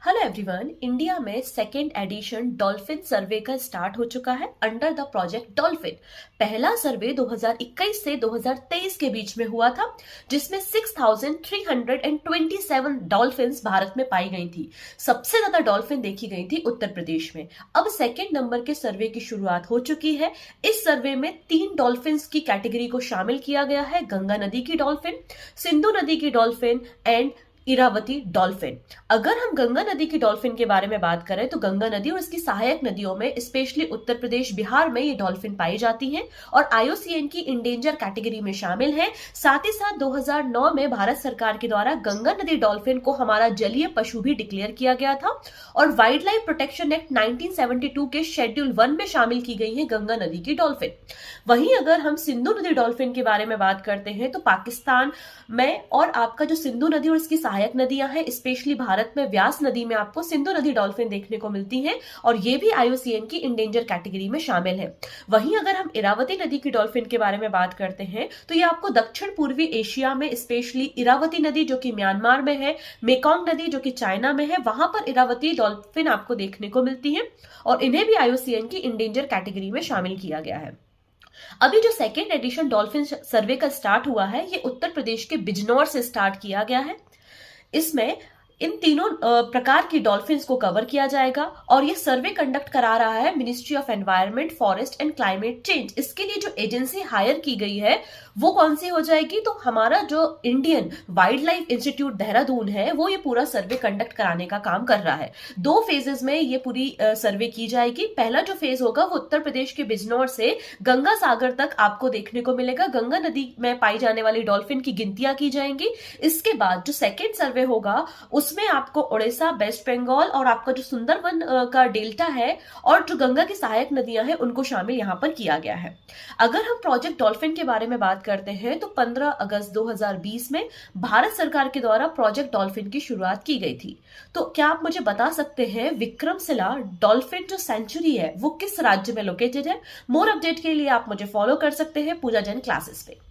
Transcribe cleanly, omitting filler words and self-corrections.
Hello everyone. India में second edition dolphin सर्वे का start हो चुका है अंडर द प्रोजेक्ट डॉल्फिन। पहला सर्वे 2021 से 2023 के बीच में हुआ था, जिसमें 6,327 डॉल्फिन्स भारत में पाई गई थी। सबसे ज्यादा डॉल्फिन देखी गई थी उत्तर प्रदेश में। अब सेकेंड नंबर के सर्वे की शुरुआत हो चुकी है। इस सर्वे में 3 डॉल्फिन्स की कैटेगरी को शामिल किया गया है: गंगा नदी की डॉल्फिन, सिंधु नदी की डॉल्फिन एंड इरावती डॉल्फिन। अगर हम गंगा नदी की डॉल्फिन के बारे में बात करें तो गंगा नदी और इसकी सहायक नदियों में स्पेशली उत्तर प्रदेश, बिहार में ये डॉल्फिन पाई जाती हैं और आईयूसीएन की इंडेंजर कैटेगरी में शामिल है। साथ ही साथ 2009 में भारत सरकार के द्वारा गंगा नदी डॉल्फिन को हमारा जलीय पशु भी डिक्लेयर किया गया था और वाइल्ड लाइफ प्रोटेक्शन एक्ट 1972 के शेड्यूल 1 में शामिल की गई है गंगा नदी की डॉल्फिन। वहीं अगर हम सिंधु नदी डॉल्फिन के बारे में बात करते हैं तो पाकिस्तान में और आपका जो सिंधु नदी और इसकी सहायक नदियां हैं, स्पेशली भारत में व्यास नदी में आपको सिंधु नदी डॉल्फिन देखने को मिलती हैं और ये भी आईयूसीएन की इंडेंजर कैटेगरी में शामिल है। वहीं अगर हम इरावती नदी की डॉल्फिन के बारे में बात करते हैं तो ये आपको दक्षिण पूर्वी एशिया में स्पेशली इरावती नदी जो कि म्यांमार में है, मेकोंग नदी जो कि चाइना में है, वहां पर इरावती डॉल्फिन आपको देखने को मिलती है और इन्हें भी आईयूसीएन की इंडेंजर कैटेगरी में शामिल किया गया है। अभी जो सेकेंड एडिशन डॉल्फिन सर्वे का स्टार्ट हुआ है, ये उत्तर प्रदेश के बिजनौर से स्टार्ट किया गया है। इसमें इन तीनों प्रकार की डॉल्फिन्स को कवर किया जाएगा और ये सर्वे कंडक्ट करा रहा है ministry of environment, forest and climate change. इसके लिए जो एजेंसी हायर की गई है वो कौन सी हो जाएगी, तो हमारा जो Indian wild life institute Dehradun है वो ये पूरा सर्वे कंडक्ट कराने का काम कर रहा है। 2 फेजेस में ये पूरी सर्वे की जाएगी। पहला जो फेज होगा वो उत्तर प्रदेश के बिजनौर से गंगा सागर तक आपको देखने को मिलेगा। गंगा नदी में पाई जाने वाली डॉल्फिन की गिनतियां की जाएंगी। इसके बाद जो सेकेंड सर्वे होगा उसमें आपको उड़ीसा, वेस्ट बंगाल और आपका जो सुंदरबन का डेल्टा है और जो गंगा की सहायक नदियां हैं उनको शामिल यहां पर किया गया है। अगर हम प्रोजेक्ट डॉल्फिन के बारे में बात करते हैं तो 15 अगस्त 2020 में भारत सरकार के द्वारा प्रोजेक्ट डॉल्फिन की शुरुआत की गई थी। तो क्या आप मुझे बता सकते हैं विक्रमशिला डॉल्फिन जो सेंचुरी है वो किस राज्य में लोकेटेड है? मोर अपडेट के लिए आप मुझे फॉलो कर सकते हैं पूजा जैन क्लासेस पे।